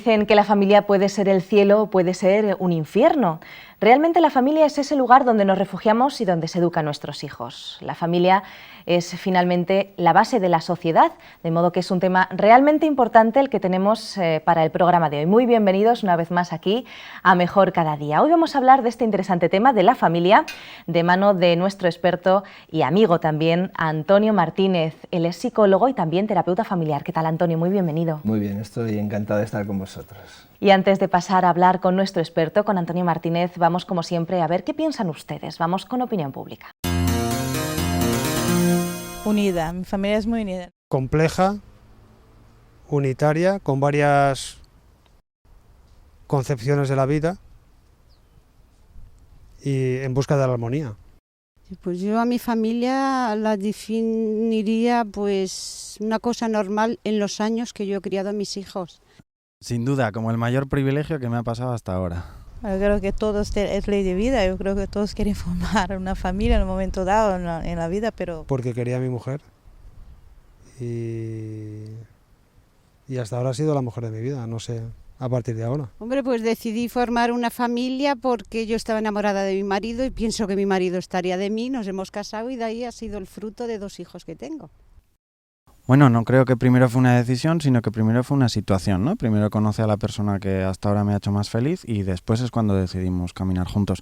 Dicen que la familia puede ser el cielo o puede ser un infierno. Realmente la familia es ese lugar donde nos refugiamos y donde se educan nuestros hijos. La familia es finalmente la base de la sociedad, de modo que es un tema realmente importante el que tenemos para el programa de hoy. Muy bienvenidos una vez más aquí a Mejor Cada Día. Hoy vamos a hablar de este interesante tema de la familia de mano de nuestro experto y amigo también, Antonio Martínez. Él es psicólogo y también terapeuta familiar. ¿Qué tal, Antonio? Muy bienvenido. Muy bien, estoy encantado de estar con vosotros. Y antes de pasar a hablar con nuestro experto, con Antonio Martínez, vamos como siempre a ver qué piensan ustedes. Vamos con opinión pública. Unida, mi familia es muy unida. Compleja, unitaria, con varias concepciones de la vida y en busca de la armonía. Pues yo a mi familia la definiría pues una cosa normal en los años que yo he criado a mis hijos. Sin duda, como el mayor privilegio que me ha pasado hasta ahora. Yo creo que todo es ley de vida, yo creo que todos quieren formar una familia en un momento dado en la vida, pero... Porque quería a mi mujer y hasta ahora ha sido la mujer de mi vida, no sé, a partir de ahora. Hombre, pues decidí formar una familia porque yo estaba enamorada de mi marido y pienso que mi marido estaría de mí, nos hemos casado y de ahí ha sido el fruto de 2 hijos que tengo. Bueno, no creo que primero fue una decisión, sino que primero fue una situación, ¿no? Primero conocí a la persona que hasta ahora me ha hecho más feliz y después es cuando decidimos caminar juntos.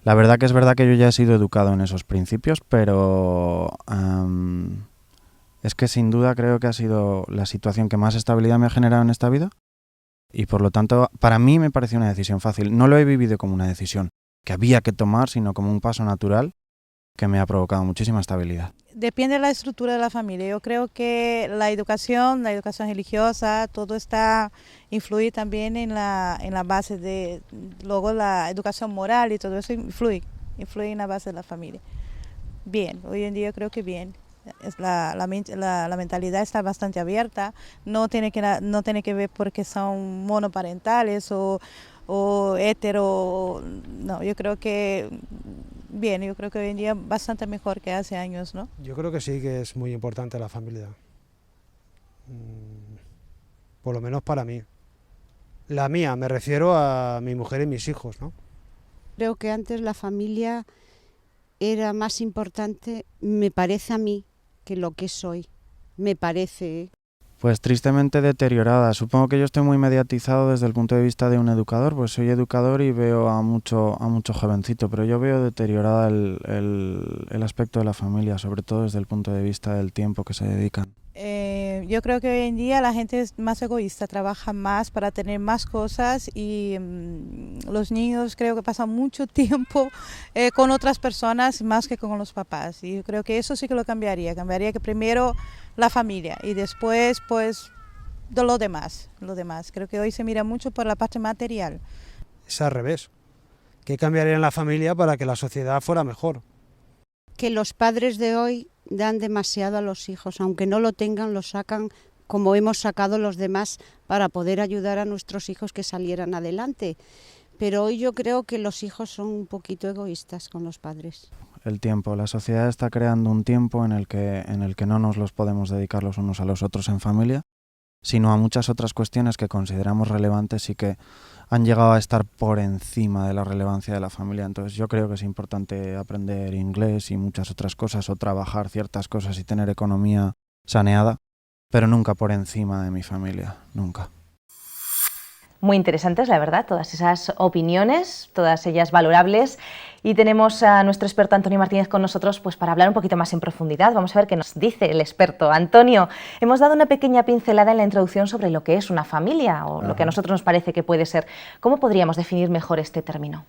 La verdad que yo ya he sido educado en esos principios, pero es que sin duda creo que ha sido la situación que más estabilidad me ha generado en esta vida y por lo tanto para mí me pareció una decisión fácil. No lo he vivido como una decisión que había que tomar, sino como un paso natural que me ha provocado muchísima estabilidad. Depende de la estructura de la familia. Yo creo que la educación religiosa, todo está influye también en la base de, luego la educación moral y todo eso influye en la base de la familia. Bien, hoy en día creo que bien. La mentalidad está bastante abierta, no tiene que ver porque son monoparentales o hetero, no, yo creo que bien, yo creo que hoy en día bastante mejor que hace años, ¿no? Yo creo que sí que es muy importante la familia, por lo menos para mí. La mía, me refiero a mi mujer y mis hijos, ¿no? Creo que antes la familia era más importante, me parece a mí, que lo que soy, me parece. Pues tristemente deteriorada. Supongo que yo estoy muy mediatizado desde el punto de vista de un educador, pues soy educador y veo a mucho jovencito, pero yo veo deteriorada el aspecto de la familia, sobre todo desde el punto de vista del tiempo que se dedican. Yo creo que hoy en día la gente es más egoísta, trabaja más para tener más cosas y los niños creo que pasan mucho tiempo con otras personas más que con los papás. Y yo creo que eso sí que lo cambiaría que primero la familia y después pues de lo demás. Creo que hoy se mira mucho por la parte material. Es al revés. ¿Qué cambiaría en la familia para que la sociedad fuera mejor? Que los padres de hoy dan demasiado a los hijos, aunque no lo tengan, lo sacan como hemos sacado los demás para poder ayudar a nuestros hijos que salieran adelante. Pero hoy yo creo que los hijos son un poquito egoístas con los padres. El tiempo, la sociedad está creando un tiempo en el que no nos los podemos dedicar los unos a los otros en familia, sino a muchas otras cuestiones que consideramos relevantes y que han llegado a estar por encima de la relevancia de la familia. Entonces yo creo que es importante aprender inglés y muchas otras cosas o trabajar ciertas cosas y tener economía saneada, pero nunca por encima de mi familia, nunca. Muy interesantes, la verdad, todas esas opiniones, todas ellas valorables. Y tenemos a nuestro experto Antonio Martínez con nosotros pues para hablar un poquito más en profundidad. Vamos a ver qué nos dice el experto. Antonio, hemos dado una pequeña pincelada en la introducción sobre lo que es una familia o lo que a nosotros nos parece que puede ser. ¿Cómo podríamos definir mejor este término?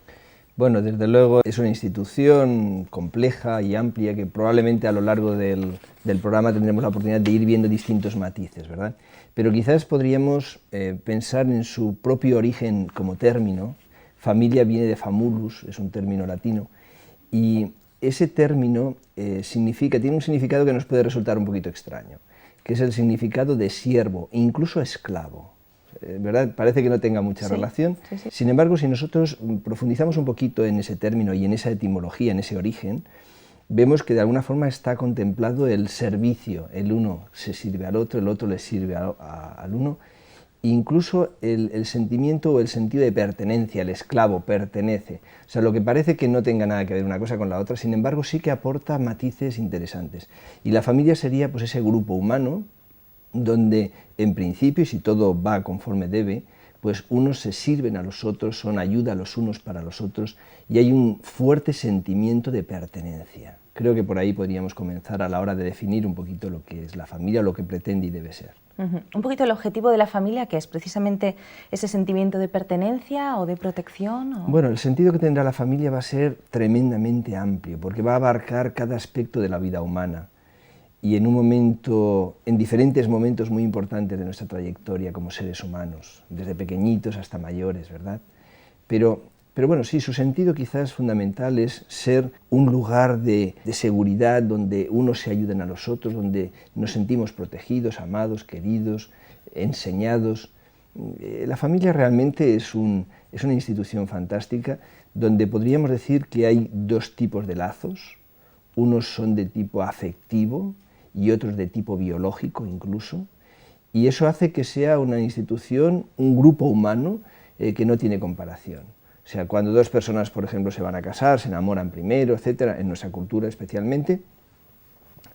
Bueno, desde luego es una institución compleja y amplia que probablemente a lo largo del programa tendremos la oportunidad de ir viendo distintos matices, ¿verdad? Pero quizás podríamos pensar en su propio origen como término. Familia viene de famulus, es un término latino, y ese término tiene un significado que nos puede resultar un poquito extraño, que es el significado de siervo, incluso esclavo. ¿Verdad? Parece que no tenga mucha relación. Sí. Sin embargo, si nosotros profundizamos un poquito en ese término y en esa etimología, en ese origen, vemos que de alguna forma está contemplado el servicio. El uno se sirve al otro, el otro le sirve al uno, incluso el sentimiento o el sentido de pertenencia, el esclavo pertenece. O sea, lo que parece que no tenga nada que ver una cosa con la otra, sin embargo sí que aporta matices interesantes. Y la familia sería pues ese grupo humano donde en principio, y si todo va conforme debe, pues unos se sirven a los otros, son ayuda los unos para los otros y hay un fuerte sentimiento de pertenencia. Creo que por ahí podríamos comenzar a la hora de definir un poquito lo que es la familia, lo que pretende y debe ser. Un poquito el objetivo de la familia, que es precisamente ese sentimiento de pertenencia o de protección. ¿O? Bueno, el sentido que tendrá la familia va a ser tremendamente amplio, porque va a abarcar cada aspecto de la vida humana y en diferentes momentos muy importantes de nuestra trayectoria como seres humanos, desde pequeñitos hasta mayores, ¿verdad? Pero bueno, sí, su sentido quizás fundamental es ser un lugar de seguridad donde unos se ayudan a los otros, donde nos sentimos protegidos, amados, queridos, enseñados. La familia realmente es una institución fantástica donde podríamos decir que hay dos tipos de lazos. Unos son de tipo afectivo y otros de tipo biológico incluso, y eso hace que sea una institución, un grupo humano que no tiene comparación. O sea, cuando dos personas, por ejemplo, se van a casar, se enamoran primero, etcétera, en nuestra cultura especialmente,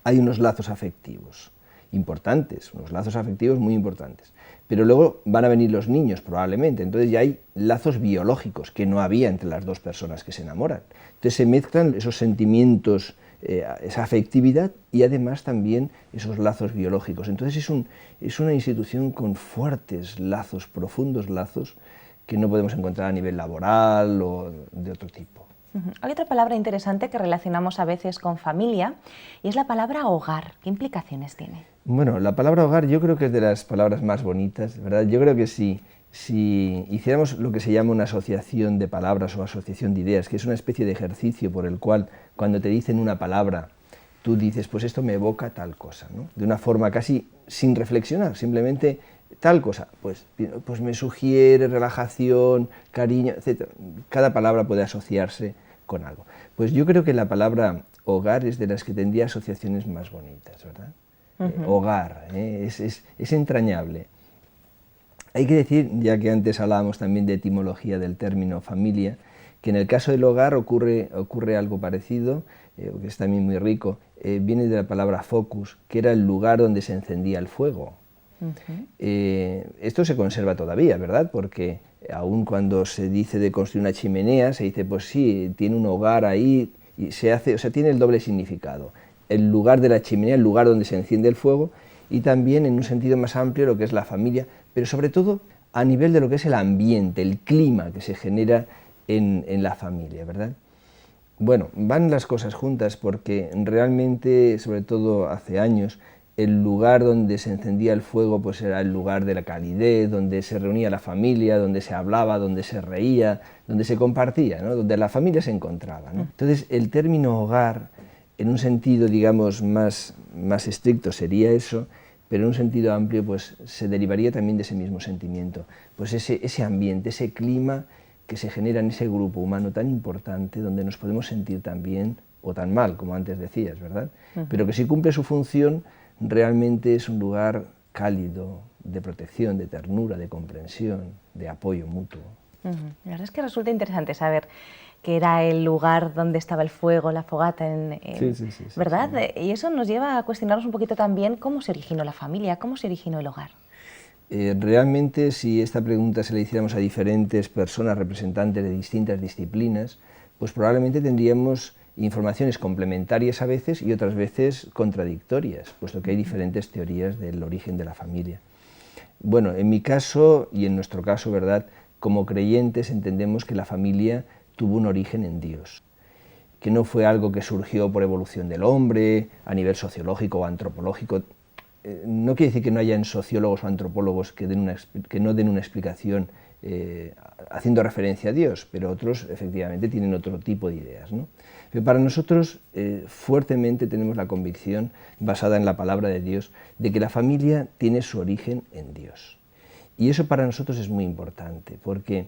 hay unos lazos afectivos importantes, unos lazos afectivos muy importantes. Pero luego van a venir los niños, probablemente, entonces ya hay lazos biológicos que no había entre las dos personas que se enamoran. Entonces se mezclan esos sentimientos, esa afectividad y además también esos lazos biológicos. Entonces es una institución con fuertes lazos, profundos lazos, que no podemos encontrar a nivel laboral o de otro tipo. Hay otra palabra interesante que relacionamos a veces con familia y es la palabra hogar. ¿Qué implicaciones tiene? Bueno, la palabra hogar yo creo que es de las palabras más bonitas, ¿verdad? Yo creo que si hiciéramos lo que se llama una asociación de palabras o asociación de ideas, que es una especie de ejercicio por el cual cuando te dicen una palabra, tú dices, pues esto me evoca tal cosa, ¿no? De una forma casi sin reflexionar, simplemente tal cosa, pues me sugiere relajación, cariño, etc. Cada palabra puede asociarse con algo. Pues yo creo que la palabra hogar es de las que tendría asociaciones más bonitas, ¿verdad? Hogar, es entrañable. Hay que decir, ya que antes hablábamos también de etimología del término familia, que en el caso del hogar ocurre algo parecido, que es también muy rico, viene de la palabra focus, que era el lugar donde se encendía el fuego. Esto se conserva todavía, ¿verdad? Porque aun cuando se dice de construir una chimenea, se dice, pues sí, tiene un hogar ahí, y se hace, o sea, tiene el doble significado. El lugar de la chimenea, el lugar donde se enciende el fuego, y también en un sentido más amplio lo que es la familia, pero sobre todo a nivel de lo que es el ambiente, el clima que se genera en la familia, ¿verdad? Bueno, van las cosas juntas porque realmente, sobre todo hace años, el lugar donde se encendía el fuego pues era el lugar de la calidez, donde se reunía la familia, donde se hablaba, donde se reía, donde se compartía, ¿no? Donde la familia se encontraba, ¿no? Entonces el término hogar, en un sentido digamos más estricto sería eso, pero en un sentido amplio pues se derivaría también de ese mismo sentimiento, pues ese ambiente, ese clima que se genera en ese grupo humano tan importante, donde nos podemos sentir tan bien o tan mal, como antes decías, ¿verdad? Pero que si cumple su función, realmente es un lugar cálido, de protección, de ternura, de comprensión, de apoyo mutuo. La verdad es que resulta interesante saber que era el lugar donde estaba el fuego, la fogata, Sí, ¿verdad? Sí. Y eso nos lleva a cuestionarnos un poquito también cómo se originó la familia, cómo se originó el hogar. Realmente, si esta pregunta se la hiciéramos a diferentes personas representantes de distintas disciplinas, pues probablemente tendríamos informaciones complementarias a veces y otras veces contradictorias, puesto que hay diferentes teorías del origen de la familia. Bueno, en mi caso y en nuestro caso, ¿verdad?, como creyentes entendemos que la familia tuvo un origen en Dios, que no fue algo que surgió por evolución del hombre, a nivel sociológico o antropológico. No quiere decir que no hayan sociólogos o antropólogos que no den una explicación haciendo referencia a Dios, pero otros efectivamente tienen otro tipo de ideas, ¿no? Pero para nosotros fuertemente tenemos la convicción, basada en la palabra de Dios, de que la familia tiene su origen en Dios. Y eso para nosotros es muy importante, porque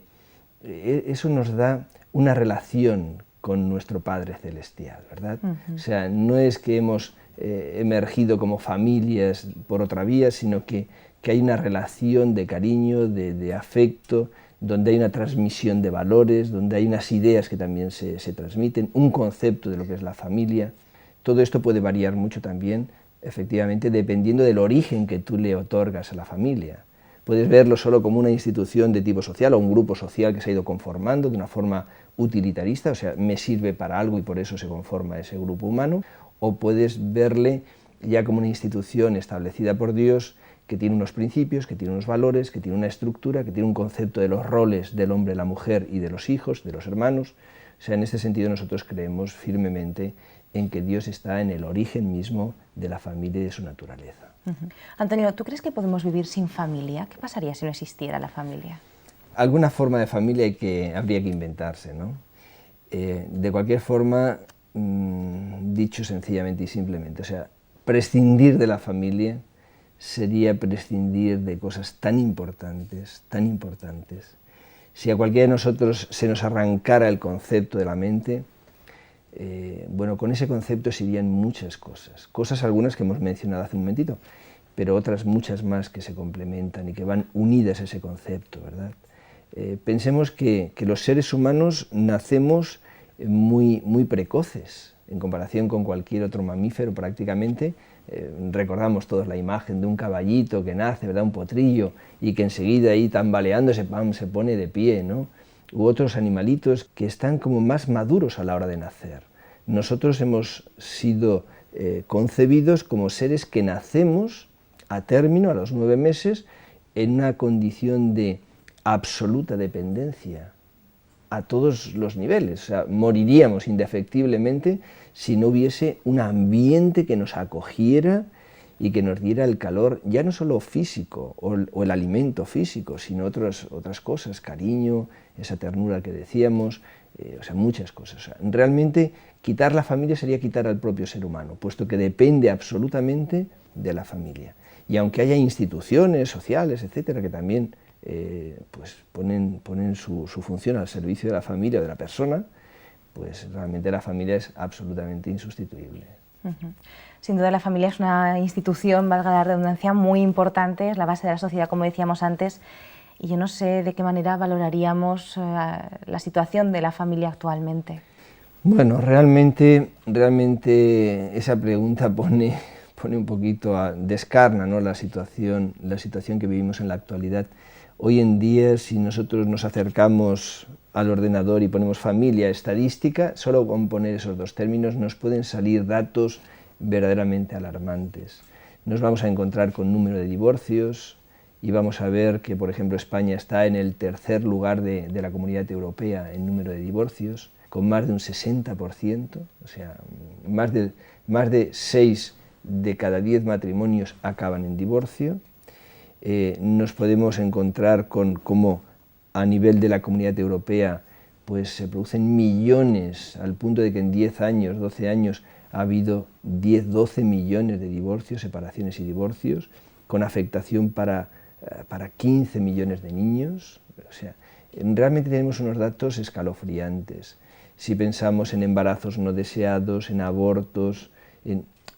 eso nos da una relación con nuestro Padre Celestial, ¿verdad? O sea, no es que hemos emergido como familias por otra vía, sino que que hay una relación de cariño, de afecto, donde hay una transmisión de valores, donde hay unas ideas que también se transmiten, un concepto de lo que es la familia. Todo esto puede variar mucho también, efectivamente, dependiendo del origen que tú le otorgas a la familia. Puedes verlo solo como una institución de tipo social o un grupo social que se ha ido conformando de una forma utilitarista, o sea, me sirve para algo y por eso se conforma ese grupo humano, o puedes verle ya como una institución establecida por Dios, que tiene unos principios, que tiene unos valores, que tiene una estructura, que tiene un concepto de los roles del hombre, la mujer y de los hijos, de los hermanos. O sea, en este sentido nosotros creemos firmemente en que Dios está en el origen mismo de la familia y de su naturaleza. Antonio, ¿tú crees que podemos vivir sin familia? ¿Qué pasaría si no existiera la familia? Alguna forma de familia habría que inventarse, ¿no? De cualquier forma, dicho sencillamente y simplemente, o sea, prescindir de la familia sería prescindir de cosas tan importantes, tan importantes. Si a cualquiera de nosotros se nos arrancara el concepto de la mente, bueno, con ese concepto se irían muchas cosas algunas que hemos mencionado hace un momentito, pero otras muchas más que se complementan y que van unidas a ese concepto, ¿verdad? Pensemos que los seres humanos nacemos muy precoces en comparación con cualquier otro mamífero prácticamente. Recordamos todos la imagen de un caballito que nace, ¿verdad? Un potrillo, y que enseguida ahí tambaleándose, ¡pam!, se pone de pie, ¿no? U otros animalitos que están como más maduros a la hora de nacer. Nosotros hemos sido concebidos como seres que nacemos a término, a los 9 meses, en una condición de absoluta dependencia a todos los niveles. O sea, moriríamos indefectiblemente si no hubiese un ambiente que nos acogiera y que nos diera el calor, ya no solo físico o el alimento físico, sino otras cosas, cariño, esa ternura que decíamos, o sea, muchas cosas. O sea, realmente quitar la familia sería quitar al propio ser humano, puesto que depende absolutamente de la familia. Y aunque haya instituciones sociales, etcétera, que también pues ponen su función al servicio de la familia o de la persona, pues realmente la familia es absolutamente insustituible. Sin duda la familia es una institución, valga la redundancia, muy importante, es la base de la sociedad, como decíamos antes, y yo no sé de qué manera valoraríamos la situación de la familia actualmente. Bueno, realmente esa pregunta pone un poquito, descarna, ¿no?, la situación que vivimos en la actualidad. Hoy en día, si nosotros nos acercamos al ordenador y ponemos familia estadística, solo con poner esos dos términos nos pueden salir datos verdaderamente alarmantes. Nos vamos a encontrar con número de divorcios y vamos a ver que, por ejemplo, España está en el tercer lugar de la Comunidad Europea en número de divorcios, con más de un 60%, o sea, más de 6 de cada 10 matrimonios acaban en divorcio. Nos podemos encontrar con cómo a nivel de la Comunidad Europea pues se producen millones, al punto de que en 10 años, 12 años, ha habido 10, 12 millones de divorcios, separaciones y divorcios, con afectación para 15 millones de niños. O sea, realmente tenemos unos datos escalofriantes. Si pensamos en embarazos no deseados, en abortos,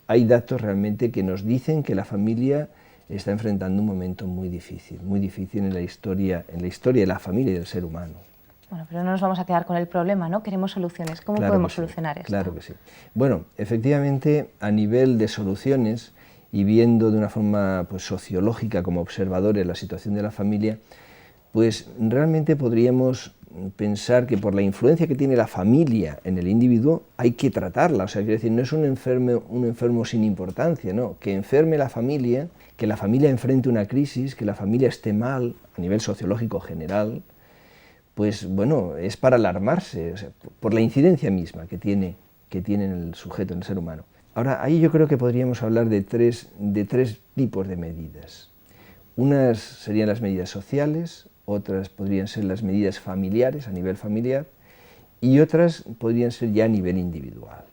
hay datos realmente que nos dicen que la familia está enfrentando un momento muy difícil en la historia de la familia y del ser humano. Bueno, pero no nos vamos a quedar con el problema, ¿no? Queremos soluciones. ¿Cómo podemos solucionar esto? Claro que sí. Bueno, efectivamente, a nivel de soluciones y viendo de una forma pues, sociológica como observadores la situación de la familia, pues realmente podríamos pensar que por la influencia que tiene la familia en el individuo hay que tratarla. O sea, quiero decir, no es un enfermo sin importancia, ¿no? Que enferme la familia, que la familia enfrente una crisis, que la familia esté mal a nivel sociológico general, pues bueno, es para alarmarse, o sea, por la incidencia misma que tiene en el sujeto, en el ser humano. Ahora, ahí yo creo que podríamos hablar de tres tipos de medidas. Unas serían las medidas sociales, otras podrían ser las medidas familiares, a nivel familiar, y otras podrían ser ya a nivel individual.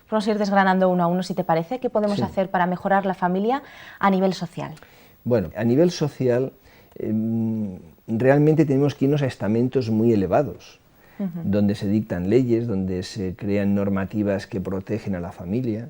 Vamos a ir desgranando uno a uno, si te parece. ¿Qué podemos hacer para mejorar la familia a nivel social? Bueno, a nivel social, realmente tenemos que irnos a estamentos muy elevados, donde se dictan leyes, donde se crean normativas que protegen a la familia,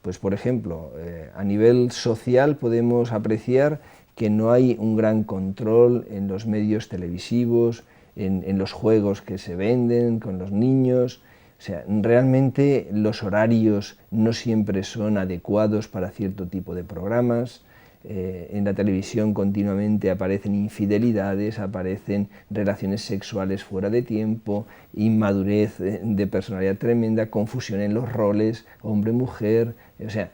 Pues por ejemplo, a nivel social podemos apreciar que no hay un gran control en los medios televisivos, en los juegos que se venden con los niños. O sea, realmente los horarios no siempre son adecuados para cierto tipo de programas. En la televisión continuamente aparecen infidelidades, aparecen relaciones sexuales fuera de tiempo, inmadurez de personalidad tremenda, confusión en los roles, hombre-mujer. O sea,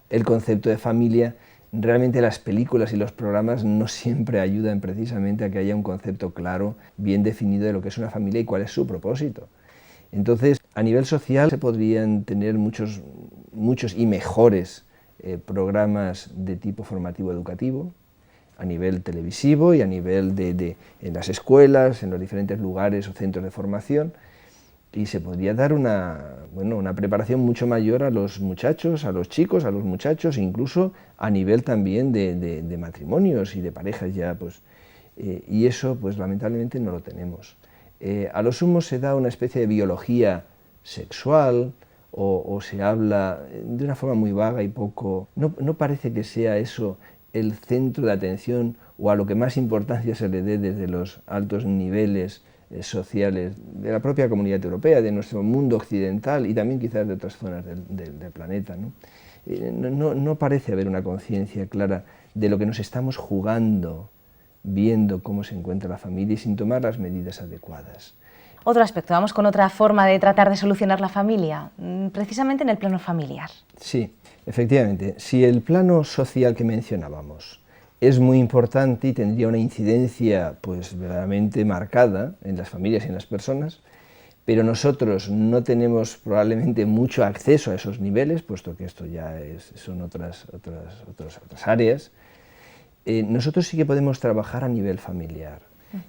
el concepto de familia, realmente las películas y los programas no siempre ayudan precisamente a que haya un concepto claro, bien definido de lo que es una familia y cuál es su propósito. Entonces, a nivel social se podrían tener muchos y mejores programas de tipo formativo educativo, a nivel televisivo y a nivel en las escuelas, en los diferentes lugares o centros de formación, y se podría dar una preparación mucho mayor a los muchachos, a los chicos, a los muchachos, incluso a nivel también de matrimonios y de parejas ya, pues, y eso pues lamentablemente no lo tenemos. A lo sumo se da una especie de biología sexual, o se habla de una forma muy vaga y poco... No parece que sea eso el centro de atención o a lo que más importancia se le dé desde los altos niveles sociales de la propia comunidad europea, de nuestro mundo occidental y también quizás de otras zonas del planeta, ¿no? No parece haber una conciencia clara de lo que nos estamos jugando viendo cómo se encuentra la familia y sin tomar las medidas adecuadas. Otro aspecto, vamos con otra forma de tratar de solucionar la familia, precisamente en el plano familiar. Sí, efectivamente, si el plano social que mencionábamos es muy importante y tendría una incidencia pues verdaderamente marcada en las familias y en las personas, pero nosotros no tenemos probablemente mucho acceso a esos niveles, puesto que esto ya son otras áreas, nosotros sí que podemos trabajar a nivel familiar.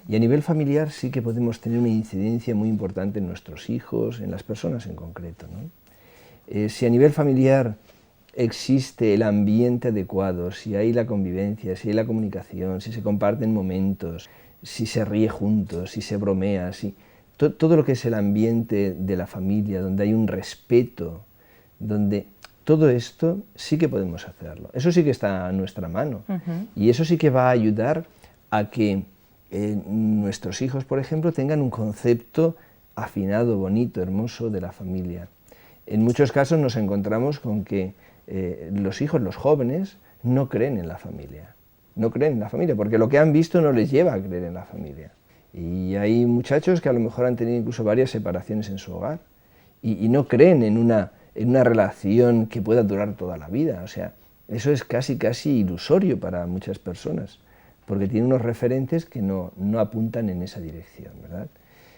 Y a nivel familiar sí que podemos tener una incidencia muy importante en nuestros hijos, en las personas en concreto, ¿no? Si a nivel familiar existe el ambiente adecuado, si hay la convivencia, si hay la comunicación, si se comparten momentos, si se ríe juntos, si se bromea, todo lo que es el ambiente de la familia, donde hay un respeto, donde todo esto sí que podemos hacerlo. Eso sí que está a nuestra mano. Y eso sí que va a ayudar a que nuestros hijos, por ejemplo, tengan un concepto afinado, bonito, hermoso de la familia. En muchos casos nos encontramos con que los hijos, los jóvenes, no creen en la familia. No creen en la familia, porque lo que han visto no les lleva a creer en la familia. Y hay muchachos que a lo mejor han tenido incluso varias separaciones en su hogar y no creen en una relación que pueda durar toda la vida. O sea, eso es casi ilusorio para muchas personas, porque tiene unos referentes que no apuntan en esa dirección, ¿verdad?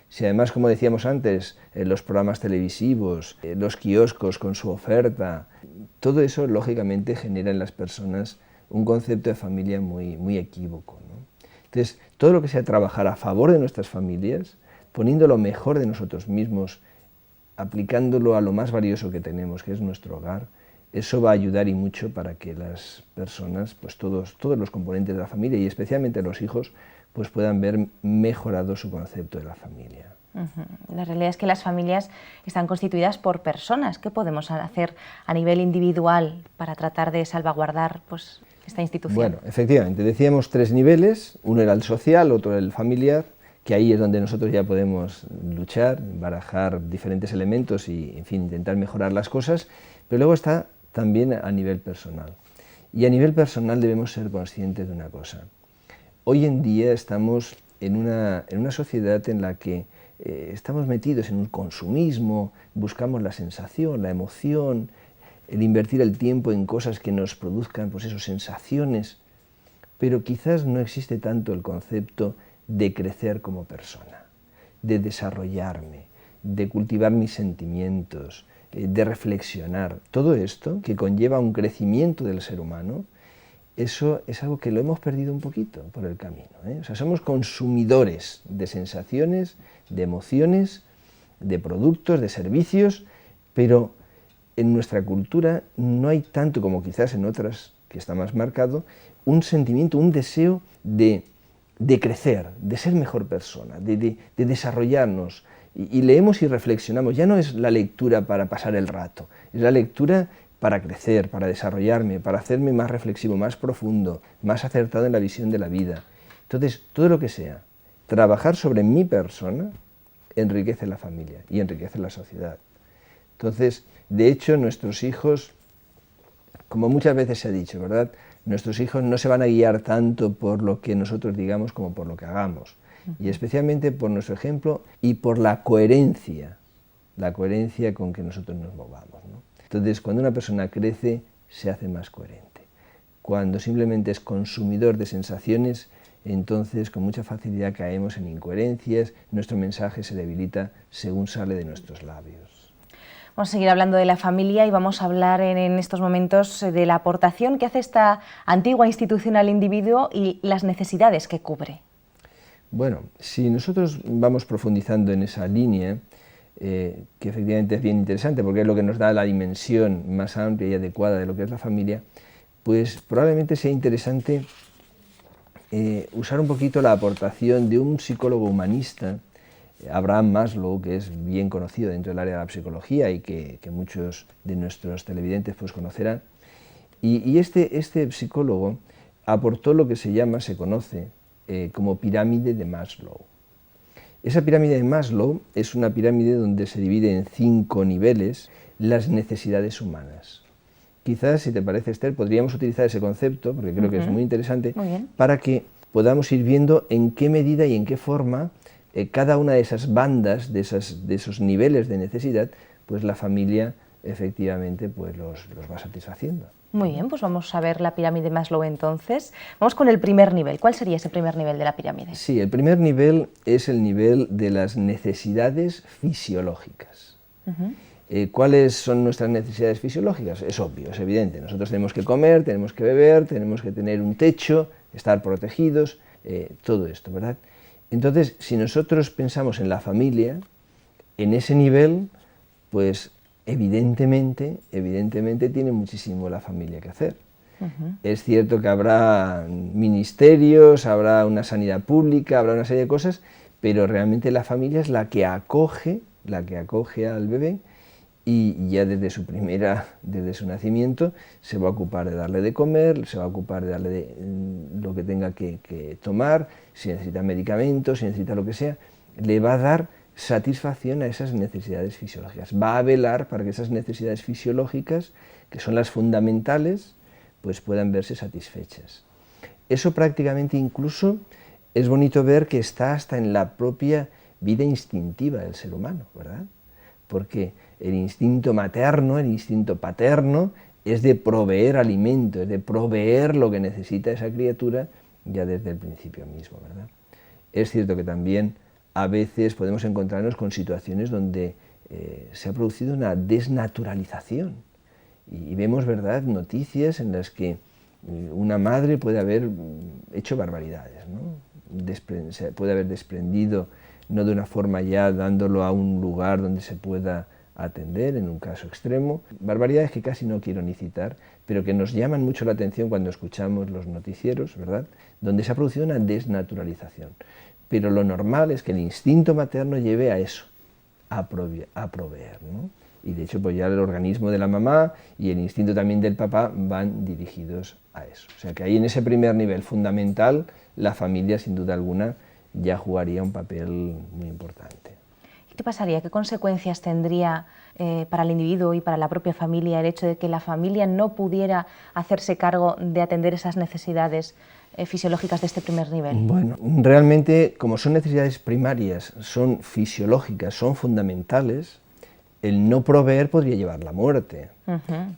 Si además, como decíamos antes, los programas televisivos, los kioscos con su oferta, todo eso lógicamente genera en las personas un concepto de familia muy equívoco, ¿no? Entonces, todo lo que sea trabajar a favor de nuestras familias, poniendo lo mejor de nosotros mismos, aplicándolo a lo más valioso que tenemos, que es nuestro hogar, eso va a ayudar y mucho para que las personas, pues todos los componentes de la familia y especialmente los hijos, pues puedan ver mejorado su concepto de la familia. La realidad es que las familias están constituidas por personas. ¿Qué podemos hacer a nivel individual para tratar de salvaguardar pues, esta institución? Bueno, efectivamente, decíamos 3 niveles, uno era el social, otro el familiar, que ahí es donde nosotros ya podemos luchar, barajar diferentes elementos y, en fin, intentar mejorar las cosas, pero luego está también a nivel personal. Y a nivel personal debemos ser conscientes de una cosa. Hoy en día estamos en una sociedad en la que estamos metidos en un consumismo, buscamos la sensación, la emoción, el invertir el tiempo en cosas que nos produzcan pues esas sensaciones, pero quizás no existe tanto el concepto de crecer como persona, de desarrollarme, de cultivar mis sentimientos, de reflexionar. Todo esto que conlleva un crecimiento del ser humano, eso es algo que lo hemos perdido un poquito por el camino, ¿eh? O sea, somos consumidores de sensaciones, de emociones, de productos, de servicios, pero en nuestra cultura no hay tanto como quizás en otras, que está más marcado, un sentimiento, un deseo de crecer, de ser mejor persona, de desarrollarnos. Y leemos y reflexionamos, ya no es la lectura para pasar el rato, es la lectura para crecer, para desarrollarme, para hacerme más reflexivo, más profundo, más acertado en la visión de la vida. Entonces, todo lo que sea trabajar sobre mi persona enriquece la familia y enriquece la sociedad. Entonces, de hecho, nuestros hijos, como muchas veces se ha dicho, ¿verdad?, nuestros hijos no se van a guiar tanto por lo que nosotros digamos como por lo que hagamos, y especialmente por nuestro ejemplo y por la coherencia con que nosotros nos movamos, ¿no? Entonces, cuando una persona crece, se hace más coherente. Cuando simplemente es consumidor de sensaciones, entonces con mucha facilidad caemos en incoherencias, nuestro mensaje se debilita según sale de nuestros labios. Vamos a seguir hablando de la familia y vamos a hablar en estos momentos de la aportación que hace esta antigua institución al individuo y las necesidades que cubre. Bueno, si nosotros vamos profundizando en esa línea, que efectivamente es bien interesante porque es lo que nos da la dimensión más amplia y adecuada de lo que es la familia, pues probablemente sea interesante usar un poquito la aportación de un psicólogo humanista, Abraham Maslow, que es bien conocido dentro del área de la psicología y que muchos de nuestros televidentes pues conocerán. Y este psicólogo aportó lo que se conoce como pirámide de Maslow. Esa pirámide de Maslow es una pirámide donde se divide en 5 niveles las necesidades humanas. Quizás, si te parece, Esther, podríamos utilizar ese concepto, porque creo que es muy interesante, para que podamos ir viendo en qué medida y en qué forma cada una de esas bandas, de esos niveles de necesidad, pues la familia efectivamente pues los va satisfaciendo. Muy bien, pues vamos a ver la pirámide de Maslow entonces. Vamos con el primer nivel. ¿Cuál sería ese primer nivel de la pirámide? Sí, el primer nivel es el nivel de las necesidades fisiológicas. ¿Cuáles son nuestras necesidades fisiológicas? Es obvio, es evidente. Nosotros tenemos que comer, tenemos que beber, tenemos que tener un techo, estar protegidos, todo esto, ¿verdad? Entonces, si nosotros pensamos en la familia, en ese nivel, pues evidentemente tiene muchísimo la familia que hacer. Es cierto que habrá ministerios, habrá una sanidad pública, habrá una serie de cosas, pero realmente la familia es la que acoge al bebé y ya desde su nacimiento se va a ocupar de darle de comer, se va a ocupar de darle lo que tenga que tomar, si necesita medicamentos, si necesita lo que sea, le va a dar satisfacción a esas necesidades fisiológicas. Va a velar para que esas necesidades fisiológicas, que son las fundamentales, pues puedan verse satisfechas. Eso prácticamente incluso es bonito ver que está hasta en la propia vida instintiva del ser humano, ¿verdad? Porque el instinto materno, el instinto paterno, es de proveer alimento, es de proveer lo que necesita esa criatura ya desde el principio mismo, ¿verdad? Es cierto que también a veces podemos encontrarnos con situaciones donde se ha producido una desnaturalización y vemos, ¿verdad?, noticias en las que una madre puede haber hecho barbaridades, ¿no? Se puede haber desprendido, no de una forma ya dándolo a un lugar donde se pueda atender, en un caso extremo, barbaridades que casi no quiero ni citar, pero que nos llaman mucho la atención cuando escuchamos los noticieros, ¿verdad?, donde se ha producido una desnaturalización. Pero lo normal es que el instinto materno lleve a eso, a proveer, ¿no? Y de hecho pues ya el organismo de la mamá y el instinto también del papá van dirigidos a eso. O sea que ahí en ese primer nivel fundamental la familia sin duda alguna ya jugaría un papel muy importante. ¿Qué pasaría? ¿Qué consecuencias tendría para el individuo y para la propia familia el hecho de que la familia no pudiera hacerse cargo de atender esas necesidades fisiológicas de este primer nivel? Bueno, realmente como son necesidades primarias, son fisiológicas, son fundamentales, el no proveer podría llevar a la muerte.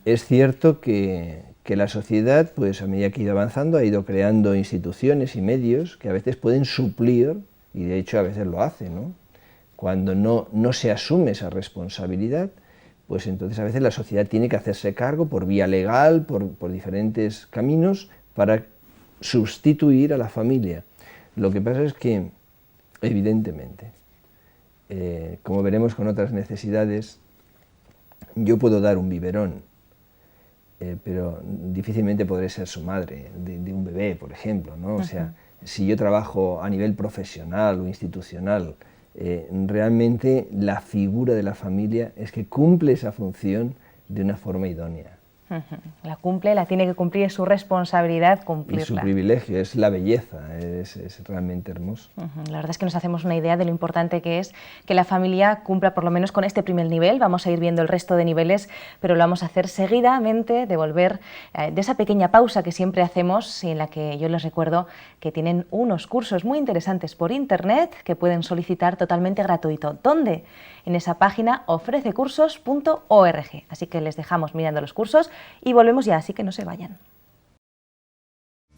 Es cierto que la sociedad, pues a medida que ha ido avanzando, ha ido creando instituciones y medios que a veces pueden suplir, y de hecho a veces lo hace, ¿no? Cuando no se asume esa responsabilidad, pues entonces a veces la sociedad tiene que hacerse cargo por vía legal, por diferentes caminos, para sustituir a la familia. Lo que pasa es que, evidentemente, como veremos con otras necesidades, yo puedo dar un biberón, pero difícilmente podré ser su madre de un bebé, por ejemplo, ¿no? O sea, si yo trabajo a nivel profesional o institucional, realmente la figura de la familia es que cumple esa función de una forma idónea. La cumple, la tiene que cumplir, es su responsabilidad cumplirla. Y su privilegio, es la belleza, es realmente hermoso. La verdad es que nos hacemos una idea de lo importante que es que la familia cumpla por lo menos con este primer nivel. Vamos a ir viendo el resto de niveles, pero lo vamos a hacer seguidamente, de volver de esa pequeña pausa que siempre hacemos y en la que yo les recuerdo que tienen unos cursos muy interesantes por internet que pueden solicitar totalmente gratuito. ¿Dónde? En esa página ofrececursos.org. Así que les dejamos mirando los cursos y volvemos ya, así que no se vayan.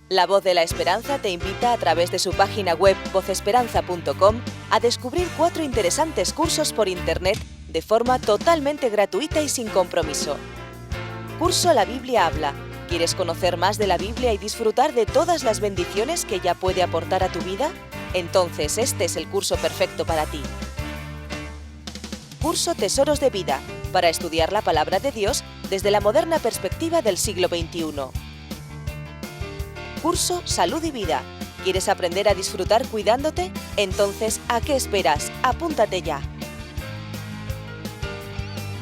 La Voz de la Esperanza te invita a través de su página web vozesperanza.com a descubrir 4 interesantes cursos por internet de forma totalmente gratuita y sin compromiso. Curso La Biblia habla. ¿Quieres conocer más de la Biblia y disfrutar de todas las bendiciones que ella puede aportar a tu vida? Entonces este es el curso perfecto para ti. Curso Tesoros de Vida, para estudiar la palabra de Dios desde la moderna perspectiva del siglo XXI. Curso Salud y Vida. ¿Quieres aprender a disfrutar cuidándote? Entonces, ¿a qué esperas? Apúntate ya.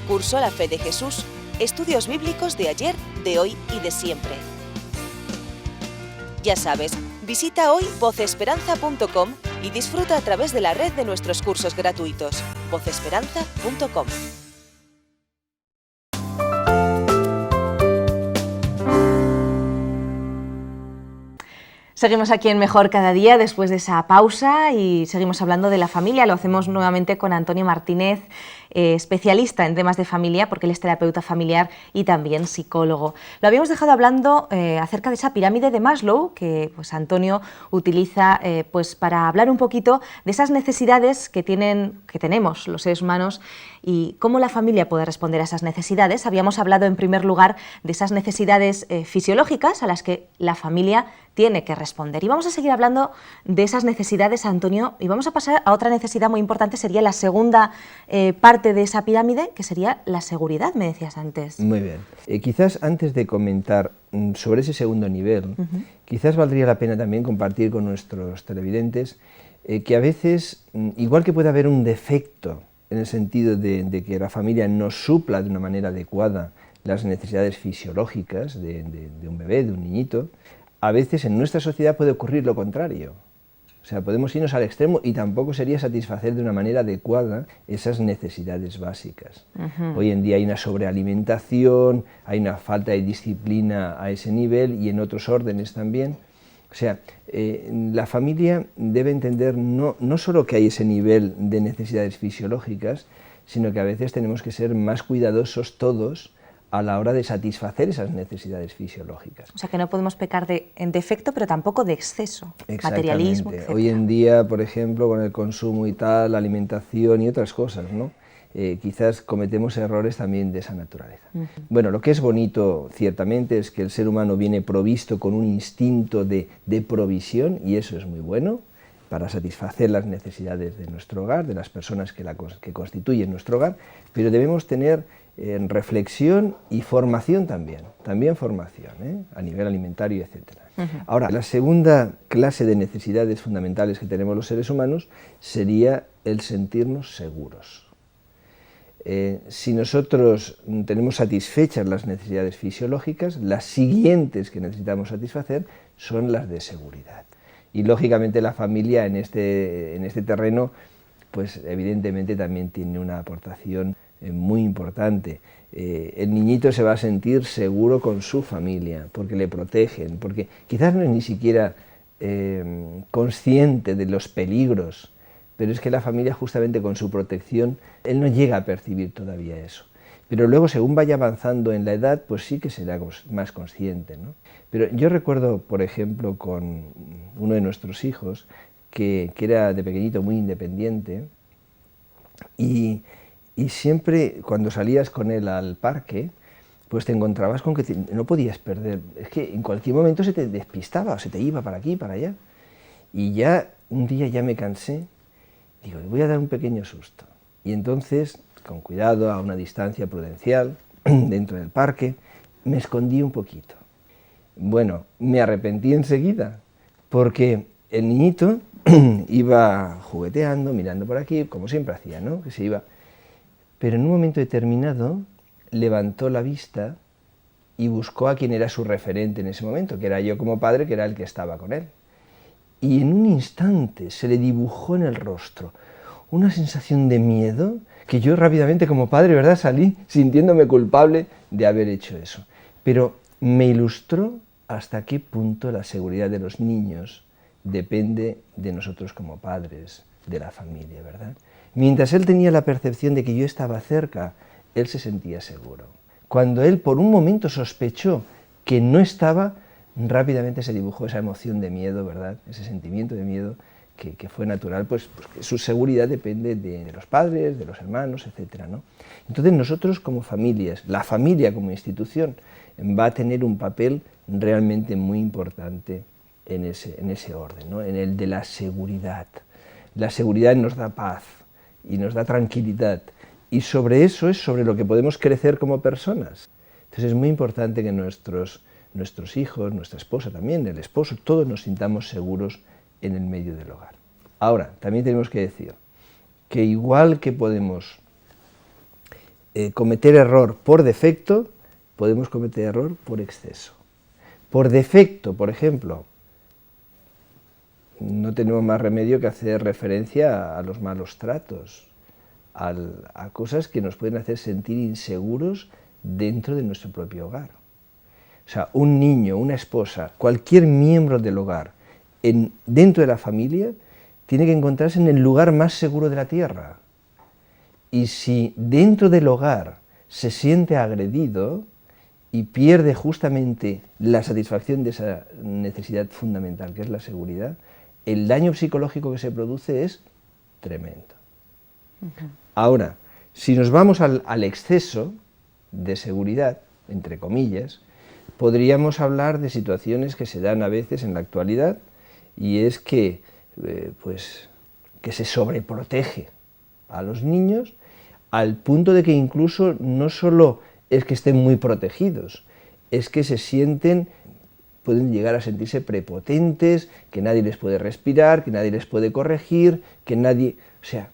Curso La Fe de Jesús. Estudios bíblicos de ayer, de hoy y de siempre. Ya sabes, visita hoy vozesperanza.com y disfruta a través de la red de nuestros cursos gratuitos. vozesperanza.com. Seguimos aquí en Mejor Cada Día después de esa pausa y seguimos hablando de la familia. Lo hacemos nuevamente con Antonio Martínez, especialista en temas de familia, porque él es terapeuta familiar y también psicólogo. Lo habíamos dejado hablando acerca de esa pirámide de Maslow que pues, Antonio utiliza pues, para hablar un poquito de esas necesidades que tenemos los seres humanos y cómo la familia puede responder a esas necesidades. Habíamos hablado en primer lugar de esas necesidades fisiológicas a las que la familia tiene que responder. Y vamos a seguir hablando de esas necesidades, Antonio, y vamos a pasar a otra necesidad muy importante, sería la segunda parte de esa pirámide, que sería la seguridad, me decías antes. Muy bien. Quizás antes de comentar sobre ese segundo nivel, quizás valdría la pena también compartir con nuestros televidentes que a veces, igual que puede haber un defecto en el sentido de que la familia no supla de una manera adecuada las necesidades fisiológicas de un bebé, de un niñito, a veces en nuestra sociedad puede ocurrir lo contrario. O sea, podemos irnos al extremo y tampoco sería satisfacer de una manera adecuada esas necesidades básicas. Hoy en día hay una sobrealimentación, hay una falta de disciplina a ese nivel y en otros órdenes también. O sea, la familia debe entender no solo que hay ese nivel de necesidades fisiológicas, sino que a veces tenemos que ser más cuidadosos todos a la hora de satisfacer esas necesidades fisiológicas. O sea, que no podemos pecar en defecto, pero tampoco de exceso, materialismo, etc. Hoy en día, por ejemplo, con el consumo y tal, la alimentación y otras cosas, ¿no? Quizás cometemos errores también de esa naturaleza. Bueno, lo que es bonito, ciertamente, es que el ser humano viene provisto con un instinto de provisión, y eso es muy bueno, para satisfacer las necesidades de nuestro hogar, de las personas que constituyen nuestro hogar, pero debemos tener reflexión y formación también formación, a nivel alimentario, etc. Ahora, la segunda clase de necesidades fundamentales que tenemos los seres humanos sería el sentirnos seguros. Si nosotros tenemos satisfechas las necesidades fisiológicas, las siguientes que necesitamos satisfacer son las de seguridad. Y lógicamente la familia en este terreno, pues evidentemente también tiene una aportación muy importante. El niñito se va a sentir seguro con su familia, porque le protegen, porque quizás no es ni siquiera consciente de los peligros, pero es que la familia justamente con su protección, él no llega a percibir todavía eso. Pero luego, según vaya avanzando en la edad, pues sí que será más consciente, ¿no? Pero yo recuerdo, por ejemplo, con uno de nuestros hijos, que era de pequeñito muy independiente, y siempre cuando salías con él al parque, pues te encontrabas con que no podías perder, es que en cualquier momento se te despistaba, o se te iba para aquí, para allá. Y ya un día ya me cansé, digo, le voy a dar un pequeño susto. Y entonces, con cuidado, a una distancia prudencial, dentro del parque, me escondí un poquito. Bueno, me arrepentí enseguida, porque el niñito iba jugueteando, mirando por aquí, como siempre hacía, ¿no? Que se iba. Pero en un momento determinado levantó la vista y buscó a quien era su referente en ese momento, que era yo como padre, que era el que estaba con él. Y en un instante se le dibujó en el rostro una sensación de miedo que yo rápidamente como padre, ¿verdad?, salí sintiéndome culpable de haber hecho eso. Pero me ilustró hasta qué punto la seguridad de los niños depende de nosotros como padres, de la familia, ¿verdad? Mientras él tenía la percepción de que yo estaba cerca, él se sentía seguro. Cuando él por un momento sospechó que no estaba, rápidamente se dibujó esa emoción de miedo, ¿verdad?, ese sentimiento de miedo que fue natural, pues que su seguridad depende de los padres, de los hermanos, etcétera, ¿no? Entonces nosotros como familias, la familia como institución, va a tener un papel realmente muy importante en ese orden, ¿no?, en el de la seguridad. La seguridad nos da paz y nos da tranquilidad, y sobre eso es sobre lo que podemos crecer como personas. Entonces es muy importante que nuestros hijos, nuestra esposa también, el esposo, todos nos sintamos seguros en el medio del hogar. Ahora, también tenemos que decir que igual que podemos cometer error por defecto, podemos cometer error por exceso. Por defecto, por ejemplo, no tenemos más remedio que hacer referencia a los malos tratos, a cosas que nos pueden hacer sentir inseguros dentro de nuestro propio hogar. O sea, un niño, una esposa, cualquier miembro del hogar, dentro de la familia, tiene que encontrarse en el lugar más seguro de la tierra. Y si dentro del hogar se siente agredido y pierde justamente la satisfacción de esa necesidad fundamental, que es la seguridad, el daño psicológico que se produce es tremendo. Ahora, si nos vamos al exceso de seguridad, entre comillas, podríamos hablar de situaciones que se dan a veces en la actualidad, y es que se sobreprotege a los niños al punto de que incluso no solo es que estén muy protegidos, es que pueden llegar a sentirse prepotentes, que nadie les puede respirar, que nadie les puede corregir, o sea,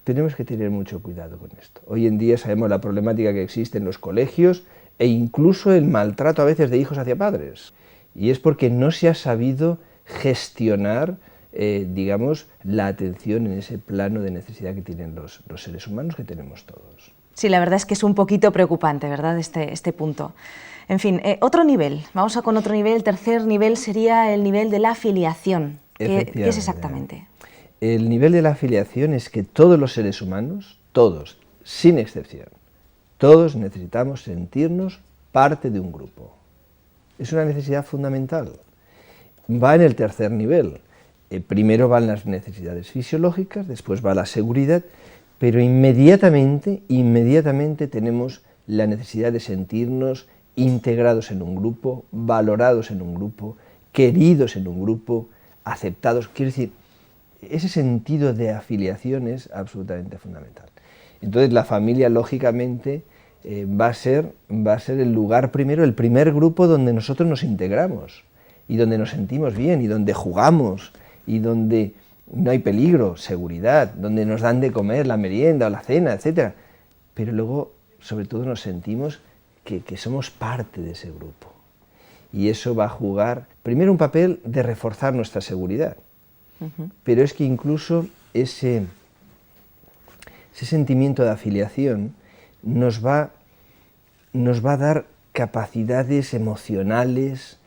tenemos que tener mucho cuidado con esto. Hoy en día sabemos la problemática que existe en los colegios e incluso el maltrato a veces de hijos hacia padres, y es porque no se ha sabido gestionar, digamos, la atención en ese plano de necesidad que tienen los seres humanos, que tenemos todos. Sí, la verdad es que es un poquito preocupante, ¿verdad?, este punto. En fin, otro nivel, vamos con otro nivel. El tercer nivel sería el nivel de la filiación. ¿Qué es exactamente? El nivel de la filiación es que todos los seres humanos, todos, sin excepción, todos necesitamos sentirnos parte de un grupo. Es una necesidad fundamental. Va en el tercer nivel. Primero van las necesidades fisiológicas, después va la seguridad, pero inmediatamente tenemos la necesidad de sentirnos integrados en un grupo, valorados en un grupo, queridos en un grupo, aceptados. Quiero decir, ese sentido de afiliación es absolutamente fundamental. Entonces la familia, lógicamente, va a ser el lugar primero, el primer grupo donde nosotros nos integramos y donde nos sentimos bien y donde jugamos y donde no hay peligro, seguridad, donde nos dan de comer la merienda o la cena, etc. Pero luego, sobre todo, nos sentimos que somos parte de ese grupo. Y eso va a jugar, primero, un papel de reforzar nuestra seguridad. Pero es que incluso ese sentimiento de afiliación nos va a dar capacidades emocionales,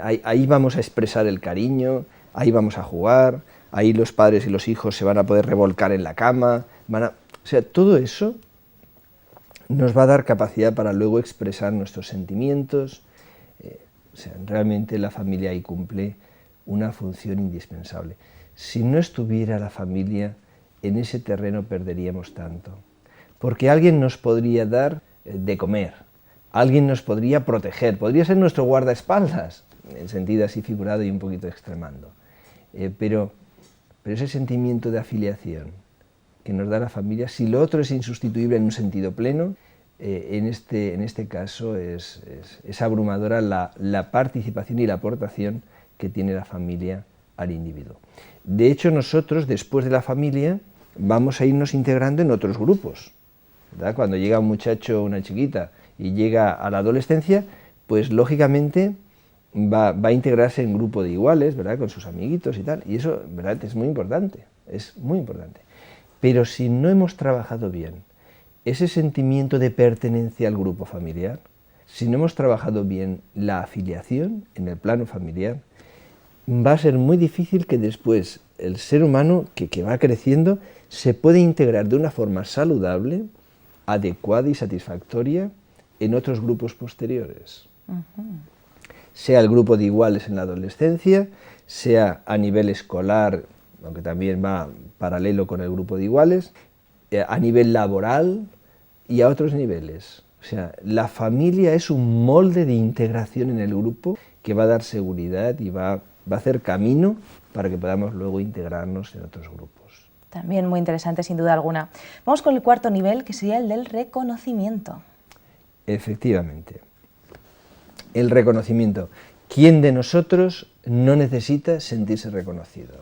ahí vamos a expresar el cariño, ahí vamos a jugar, ahí los padres y los hijos se van a poder revolcar en la cama, o sea, todo eso nos va a dar capacidad para luego expresar nuestros sentimientos. O sea, realmente la familia ahí cumple una función indispensable. Si no estuviera la familia, en ese terreno perderíamos tanto. Porque alguien nos podría dar de comer, alguien nos podría proteger, podría ser nuestro guardaespaldas, en sentido así figurado y un poquito extremando. Pero ese sentimiento de afiliación que nos da la familia, si lo otro es insustituible en un sentido pleno, en este caso es abrumadora la participación y la aportación que tiene la familia al individuo. De hecho, nosotros, después de la familia, vamos a irnos integrando en otros grupos, ¿verdad? Cuando llega un muchacho o una chiquita y llega a la adolescencia, pues lógicamente va a integrarse en grupo de iguales, ¿verdad?, con sus amiguitos y tal, y eso, ¿verdad?, es muy importante, es muy importante. Pero si no hemos trabajado bien ese sentimiento de pertenencia al grupo familiar, si no hemos trabajado bien la afiliación en el plano familiar, va a ser muy difícil que después el ser humano que va creciendo se pueda integrar de una forma saludable, adecuada y satisfactoria en otros grupos posteriores. Sea el grupo de iguales en la adolescencia, sea a nivel escolar, aunque también va paralelo con el grupo de iguales, a nivel laboral y a otros niveles. O sea, la familia es un molde de integración en el grupo que va a dar seguridad y va a hacer camino para que podamos luego integrarnos en otros grupos. También muy interesante, sin duda alguna. Vamos con el cuarto nivel, que sería el del reconocimiento. Efectivamente. El reconocimiento. ¿Quién de nosotros no necesita sentirse reconocido?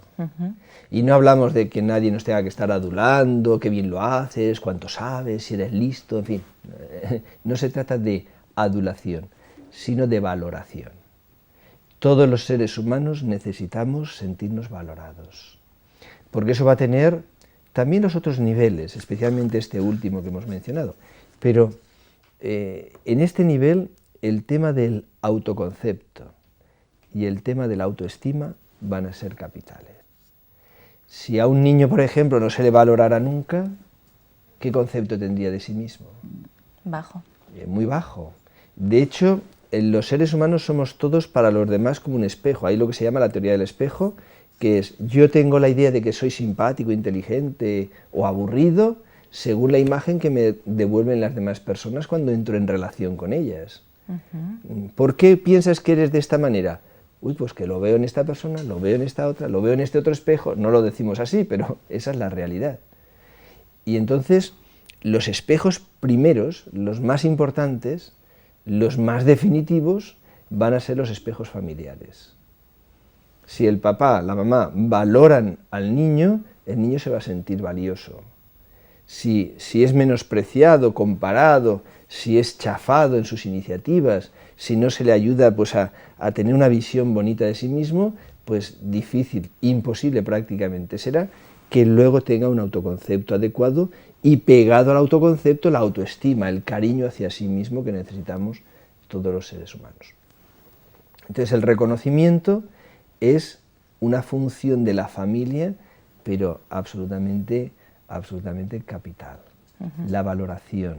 Y no hablamos de que nadie nos tenga que estar adulando, qué bien lo haces, cuánto sabes, si eres listo, en fin. No se trata de adulación, sino de valoración. Todos los seres humanos necesitamos sentirnos valorados, porque eso va a tener también los otros niveles, especialmente este último que hemos mencionado. Pero en este nivel el tema del autoconcepto y el tema de la autoestima van a ser capitales. Si a un niño, por ejemplo, no se le valorara nunca, ¿qué concepto tendría de sí mismo? Bajo. Muy bajo. De hecho, los seres humanos somos todos para los demás como un espejo. Hay lo que se llama la teoría del espejo, que es: yo tengo la idea de que soy simpático, inteligente o aburrido según la imagen que me devuelven las demás personas cuando entro en relación con ellas. ¿Por qué piensas que eres de esta manera? Uy, pues que lo veo en esta persona, lo veo en esta otra, lo veo en este otro espejo. No lo decimos así, pero esa es la realidad. Y entonces, los espejos primeros, los más importantes, los más definitivos, van a ser los espejos familiares. Si el papá, la mamá valoran al niño, el niño se va a sentir valioso. Si es menospreciado, comparado, si es chafado en sus iniciativas, si no se le ayuda pues, a tener una visión bonita de sí mismo, pues difícil, imposible prácticamente será que luego tenga un autoconcepto adecuado y pegado al autoconcepto la autoestima, el cariño hacia sí mismo que necesitamos todos los seres humanos. Entonces el reconocimiento es una función de la familia, pero absolutamente capital. La valoración,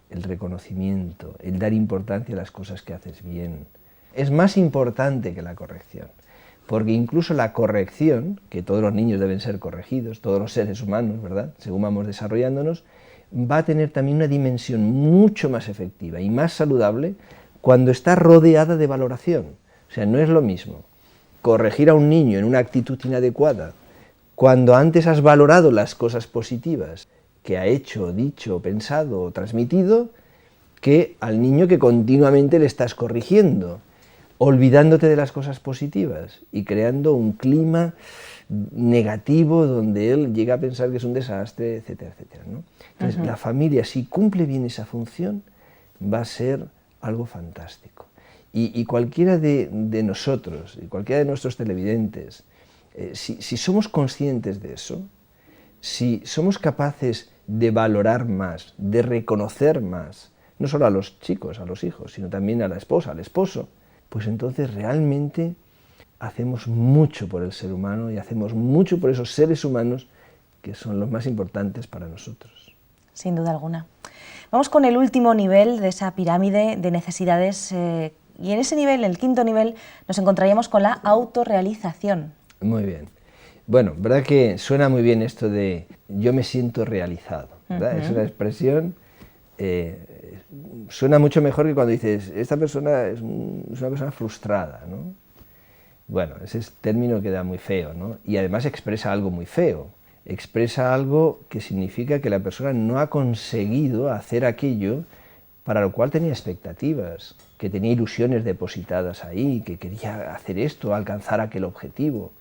el reconocimiento, el dar importancia a las cosas que haces bien. Es más importante que la corrección, porque incluso la corrección, que todos los niños deben ser corregidos, todos los seres humanos, ¿verdad?, según vamos desarrollándonos, va a tener también una dimensión mucho más efectiva y más saludable cuando está rodeada de valoración. O sea, no es lo mismo corregir a un niño en una actitud inadecuada cuando antes has valorado las cosas positivas que ha hecho, dicho, pensado o transmitido, que al niño que continuamente le estás corrigiendo, olvidándote de las cosas positivas y creando un clima negativo donde él llega a pensar que es un desastre, etcétera, etcétera, ¿no? Entonces, la familia, si cumple bien esa función, va a ser algo fantástico. Y cualquiera de nosotros, y cualquiera de nuestros televidentes, si somos conscientes de eso, si somos capaces de valorar más, de reconocer más, no solo a los chicos, a los hijos, sino también a la esposa, al esposo, pues entonces realmente hacemos mucho por el ser humano y hacemos mucho por esos seres humanos que son los más importantes para nosotros. Sin duda alguna. Vamos con el último nivel de esa pirámide de necesidades y en ese nivel, el quinto nivel, nos encontraríamos con la autorrealización. Muy bien. Bueno, verdad que suena muy bien esto de yo me siento realizado, ¿verdad? Es una expresión, suena mucho mejor que cuando dices esta persona es una persona frustrada, ¿no? Bueno, ese término queda muy feo, ¿no? Y además expresa algo muy feo, expresa algo que significa que la persona no ha conseguido hacer aquello para lo cual tenía expectativas, que tenía ilusiones depositadas ahí, que quería hacer esto, alcanzar aquel objetivo.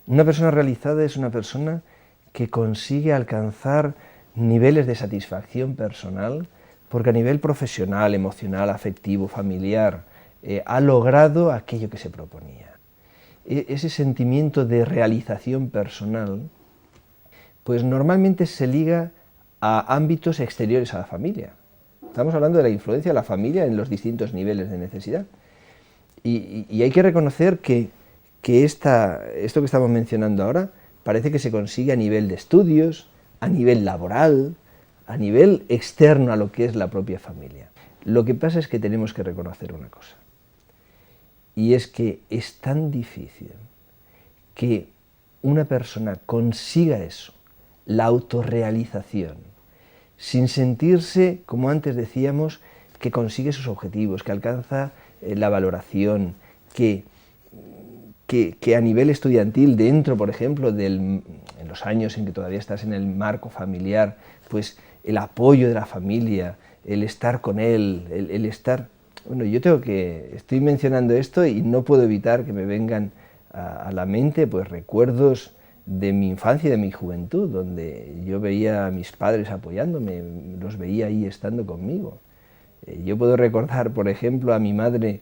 Una persona realizada es una persona que consigue alcanzar niveles de satisfacción personal, porque a nivel profesional, emocional, afectivo, familiar, ha logrado aquello que se proponía. Ese sentimiento de realización personal, pues normalmente se liga a ámbitos exteriores a la familia. Estamos hablando de la influencia de la familia en los distintos niveles de necesidad. Y hay que reconocer que esto que estamos mencionando ahora parece que se consigue a nivel de estudios, a nivel laboral, a nivel externo a lo que es la propia familia. Lo que pasa es que tenemos que reconocer una cosa, y es que es tan difícil que una persona consiga eso, la autorrealización, sin sentirse, como antes decíamos, que consigue sus objetivos, que alcanza la valoración, que a nivel estudiantil, dentro, por ejemplo, en los años en que todavía estás en el marco familiar, pues el apoyo de la familia, el estar con él, el estar... Bueno, estoy mencionando esto y no puedo evitar que me vengan a la mente pues recuerdos de mi infancia y de mi juventud, donde yo veía a mis padres apoyándome, los veía ahí estando conmigo. Yo puedo recordar, por ejemplo, a mi madre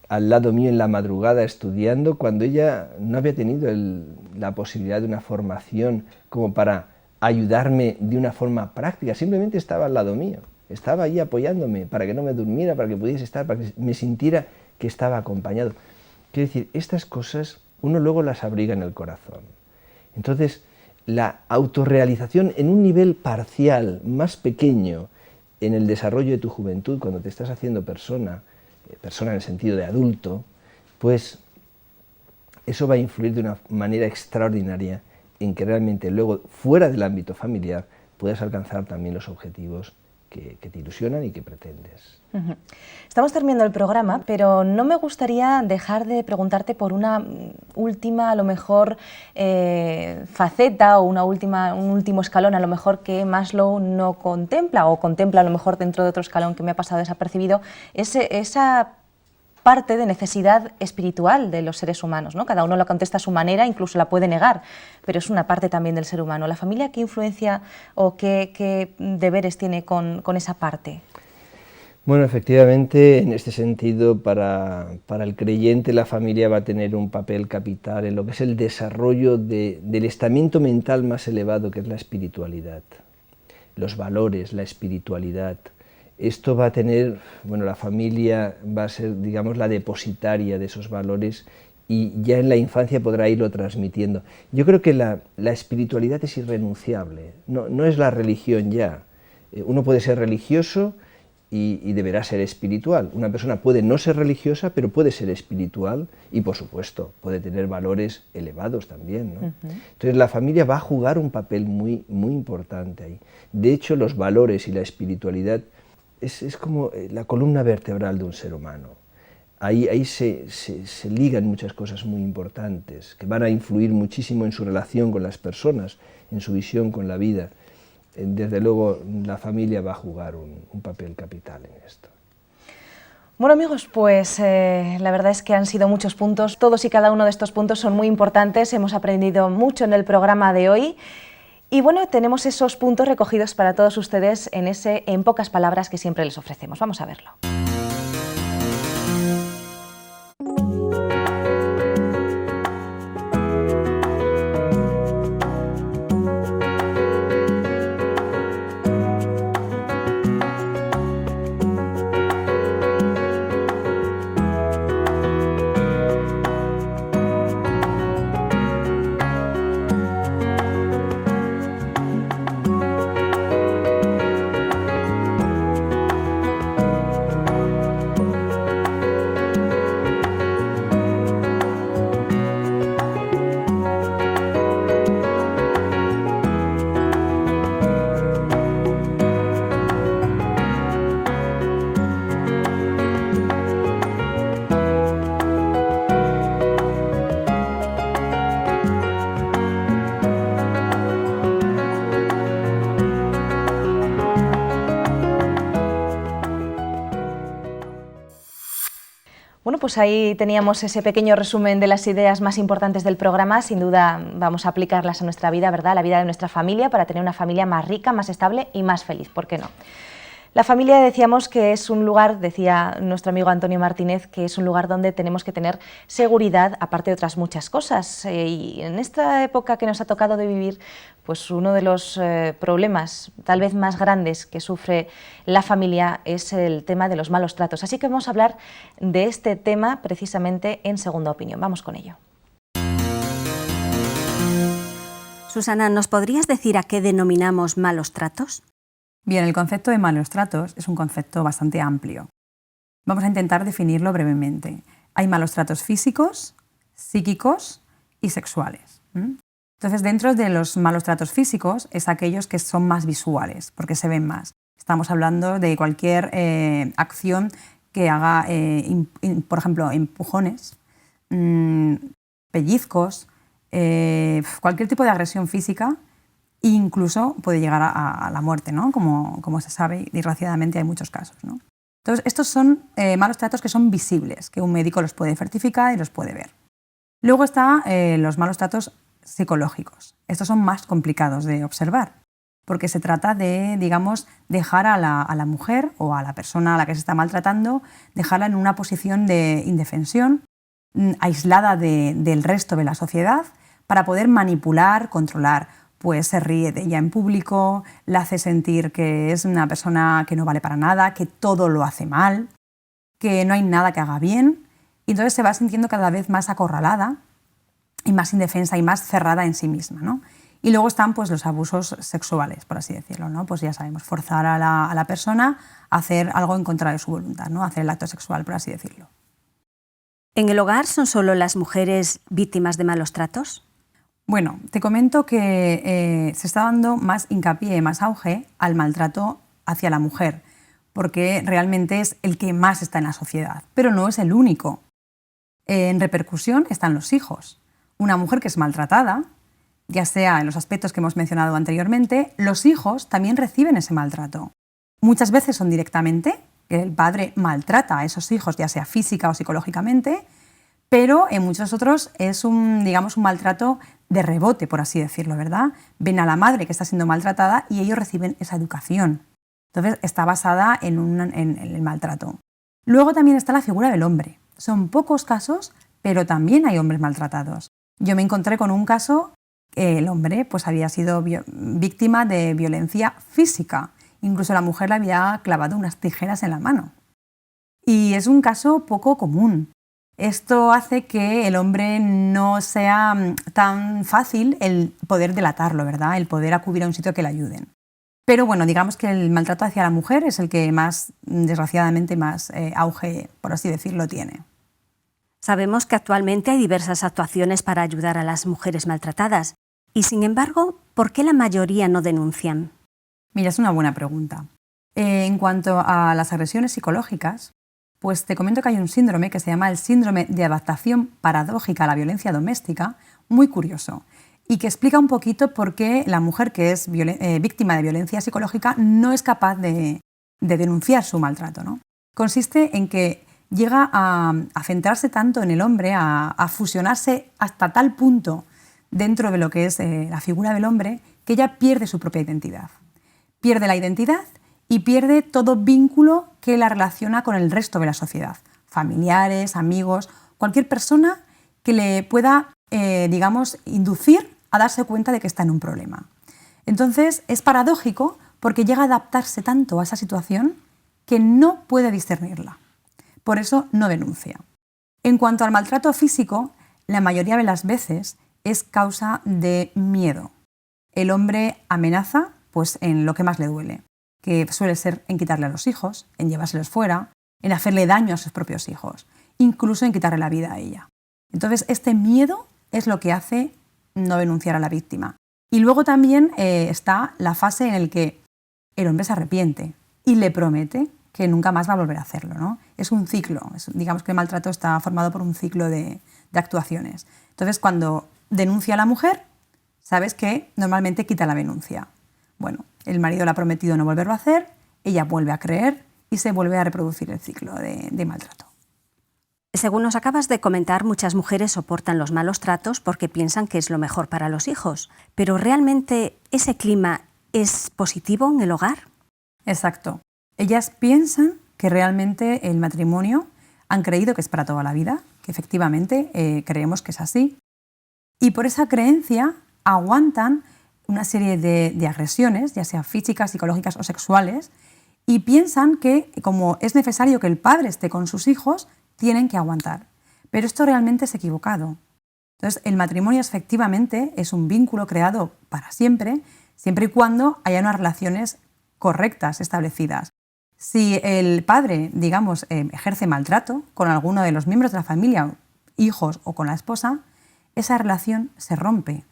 al lado mío en la madrugada estudiando, cuando ella no había tenido la posibilidad de una formación como para ayudarme de una forma práctica, simplemente estaba al lado mío, estaba ahí apoyándome para que no me durmiera, para que pudiese estar, para que me sintiera que estaba acompañado. Quiero decir, estas cosas uno luego las abriga en el corazón. Entonces, la autorrealización en un nivel parcial, más pequeño, en el desarrollo de tu juventud, cuando te estás haciendo persona en el sentido de adulto, pues eso va a influir de una manera extraordinaria en que realmente luego, fuera del ámbito familiar, puedas alcanzar también los objetivos que te ilusionan y que pretendes. Estamos terminando el programa, pero no me gustaría dejar de preguntarte por una última, a lo mejor, faceta o un último escalón, a lo mejor que Maslow no contempla, o contempla a lo mejor dentro de otro escalón que me ha pasado desapercibido, esa parte de necesidad espiritual de los seres humanos, ¿no? Cada uno lo contesta a su manera, incluso la puede negar, pero es una parte también del ser humano. ¿La familia qué influencia o qué deberes tiene con esa parte? Bueno, efectivamente, en este sentido, para el creyente la familia va a tener un papel capital en lo que es el desarrollo del estamiento mental más elevado, que es la espiritualidad, los valores, la espiritualidad. Esto va a tener, bueno, la familia va a ser, digamos, la depositaria de esos valores y ya en la infancia podrá irlo transmitiendo. Yo creo que la espiritualidad es irrenunciable, no es la religión ya. Uno puede ser religioso y deberá ser espiritual. Una persona puede no ser religiosa, pero puede ser espiritual y, por supuesto, puede tener valores elevados también, ¿no? Entonces la familia va a jugar un papel muy, muy importante ahí. De hecho, los valores y la espiritualidad es como la columna vertebral de un ser humano. Ahí se ligan muchas cosas muy importantes, que van a influir muchísimo en su relación con las personas, en su visión con la vida. Desde luego, la familia va a jugar un papel capital en esto. Bueno, amigos, pues la verdad es que han sido muchos puntos. Todos y cada uno de estos puntos son muy importantes. Hemos aprendido mucho en el programa de hoy. Y bueno, tenemos esos puntos recogidos para todos ustedes en pocas palabras que siempre les ofrecemos. Vamos a verlo. Bueno, pues ahí teníamos ese pequeño resumen de las ideas más importantes del programa. Sin duda vamos a aplicarlas a nuestra vida, ¿verdad? A la vida de nuestra familia, para tener una familia más rica, más estable y más feliz, ¿por qué no? La familia, decíamos que es un lugar, decía nuestro amigo Antonio Martínez, que es un lugar donde tenemos que tener seguridad, aparte de otras muchas cosas. Y en esta época que nos ha tocado de vivir, pues uno de los problemas tal vez más grandes que sufre la familia es el tema de los malos tratos. Así que vamos a hablar de este tema precisamente en Segunda Opinión. Vamos con ello. Susana, ¿nos podrías decir a qué denominamos malos tratos? Bien, el concepto de malos tratos es un concepto bastante amplio. Vamos a intentar definirlo brevemente. Hay malos tratos físicos, psíquicos y sexuales. Entonces, dentro de los malos tratos físicos es aquellos que son más visuales, porque se ven más. Estamos hablando de cualquier acción que haga, por ejemplo, empujones, pellizcos, cualquier tipo de agresión física. Incluso puede llegar a la muerte, ¿no? Como se sabe, desgraciadamente hay muchos casos, ¿no? Entonces, estos son malos tratos que son visibles, que un médico los puede certificar y los puede ver. Luego están los malos tratos psicológicos. Estos son más complicados de observar, porque se trata de, digamos, dejar a la mujer o a la persona a la que se está maltratando, dejarla en una posición de indefensión, aislada del resto de la sociedad, para poder manipular, controlar. Pues se ríe de ella en público, la hace sentir que es una persona que no vale para nada, que todo lo hace mal, que no hay nada que haga bien, y entonces se va sintiendo cada vez más acorralada y más indefensa y más cerrada en sí misma, ¿no? Y luego están pues, los abusos sexuales, por así decirlo, ¿no? Pues ya sabemos, forzar a la persona a hacer algo en contra de su voluntad, ¿no? Hacer el acto sexual, por así decirlo. ¿En el hogar son solo las mujeres víctimas de malos tratos? Bueno, te comento que se está dando más hincapié, más auge al maltrato hacia la mujer, porque realmente es el que más está en la sociedad, pero no es el único. En repercusión están los hijos. Una mujer que es maltratada, ya sea en los aspectos que hemos mencionado anteriormente, los hijos también reciben ese maltrato. Muchas veces son directamente, que el padre maltrata a esos hijos, ya sea física o psicológicamente, pero en muchos otros es un maltrato de rebote, por así decirlo, ¿verdad? Ven a la madre que está siendo maltratada y ellos reciben esa educación. Entonces está basada en el maltrato. Luego también está la figura del hombre. Son pocos casos, pero también hay hombres maltratados. Yo me encontré con un caso que el hombre pues, había sido víctima de violencia física. Incluso la mujer le había clavado unas tijeras en la mano. Y es un caso poco común. Esto hace que el hombre no sea tan fácil el poder delatarlo, ¿verdad? El poder acudir a un sitio que le ayuden. Pero bueno, digamos que el maltrato hacia la mujer es el que más, desgraciadamente, más auge, por así decirlo, tiene. Sabemos que actualmente hay diversas actuaciones para ayudar a las mujeres maltratadas. Y sin embargo, ¿por qué la mayoría no denuncian? Mira, es una buena pregunta. En cuanto a las agresiones psicológicas, pues te comento que hay un síndrome que se llama el síndrome de adaptación paradójica a la violencia doméstica, muy curioso, y que explica un poquito por qué la mujer que es víctima de violencia psicológica no es capaz de denunciar su maltrato, ¿no? Consiste en que llega a centrarse tanto en el hombre, a fusionarse hasta tal punto dentro de lo que es la figura del hombre, que ella pierde su propia identidad. Pierde la identidad y pierde todo vínculo que la relaciona con el resto de la sociedad, familiares, amigos, cualquier persona que le pueda, inducir a darse cuenta de que está en un problema. Entonces, es paradójico porque llega a adaptarse tanto a esa situación que no puede discernirla. Por eso no denuncia. En cuanto al maltrato físico, la mayoría de las veces es causa de miedo. El hombre amenaza pues, en lo que más le duele, que suele ser en quitarle a los hijos, en llevárselos fuera, en hacerle daño a sus propios hijos, incluso en quitarle la vida a ella. Entonces, este miedo es lo que hace no denunciar a la víctima. Y luego también está la fase en la que el hombre se arrepiente y le promete que nunca más va a volver a hacerlo, ¿no? Es un ciclo, digamos que el maltrato está formado por un ciclo de actuaciones. Entonces, cuando denuncia a la mujer, sabes que normalmente quita la denuncia. Bueno, el marido le ha prometido no volverlo a hacer, ella vuelve a creer y se vuelve a reproducir el ciclo de maltrato. Según nos acabas de comentar, muchas mujeres soportan los malos tratos porque piensan que es lo mejor para los hijos. ¿Pero realmente ese clima es positivo en el hogar? Exacto. Ellas piensan que realmente el matrimonio han creído que es para toda la vida, que efectivamente creemos que es así, y por esa creencia aguantan una serie de agresiones, ya sea físicas, psicológicas o sexuales, y piensan que como es necesario que el padre esté con sus hijos, tienen que aguantar. Pero esto realmente es equivocado. Entonces, el matrimonio efectivamente es un vínculo creado para siempre, siempre y cuando haya unas relaciones correctas establecidas. Si el padre, digamos, ejerce maltrato con alguno de los miembros de la familia, hijos o con la esposa, esa relación se rompe.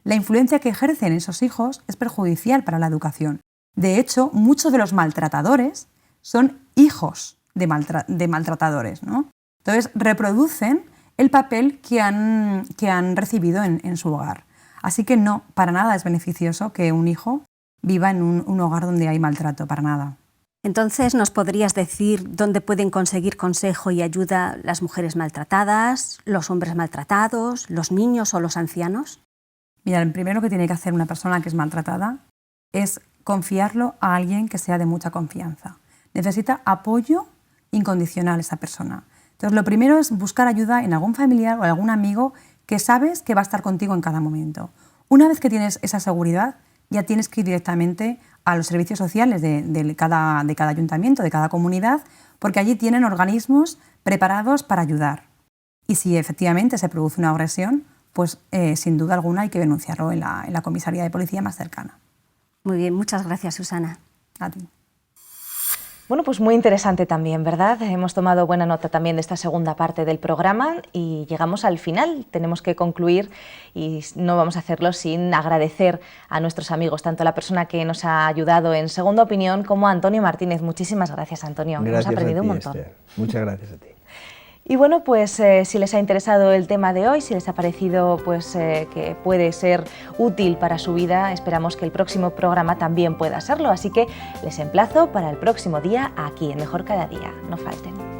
La influencia que ejercen esos hijos es perjudicial para la educación. De hecho, muchos de los maltratadores son hijos de maltratadores, ¿no? Entonces, reproducen el papel que han recibido en su hogar. Así que no, para nada es beneficioso que un hijo viva en un hogar donde hay maltrato, para nada. Entonces, ¿nos podrías decir dónde pueden conseguir consejo y ayuda las mujeres maltratadas, los hombres maltratados, los niños o los ancianos? Mira, lo primero que tiene que hacer una persona que es maltratada es confiarlo a alguien que sea de mucha confianza. Necesita apoyo incondicional esa persona. Entonces, lo primero es buscar ayuda en algún familiar o algún amigo que sabes que va a estar contigo en cada momento. Una vez que tienes esa seguridad, ya tienes que ir directamente a los servicios sociales de cada ayuntamiento, de cada comunidad, porque allí tienen organismos preparados para ayudar. Y si efectivamente se produce una agresión, pues sin duda alguna hay que denunciarlo en la comisaría de policía más cercana. Muy bien, muchas gracias, Susana. A ti. Bueno, pues muy interesante también, ¿verdad? Hemos tomado buena nota también de esta segunda parte del programa y llegamos al final. Tenemos que concluir y no vamos a hacerlo sin agradecer a nuestros amigos, tanto a la persona que nos ha ayudado en Segunda Opinión como a Antonio Martínez. Muchísimas gracias, Antonio. Gracias, hemos aprendido a ti, un montón. Esther. Muchas gracias a ti. Y bueno, pues si les ha interesado el tema de hoy, si les ha parecido que puede ser útil para su vida, esperamos que el próximo programa también pueda serlo. Así que les emplazo para el próximo día aquí en Mejor Cada Día. No falten.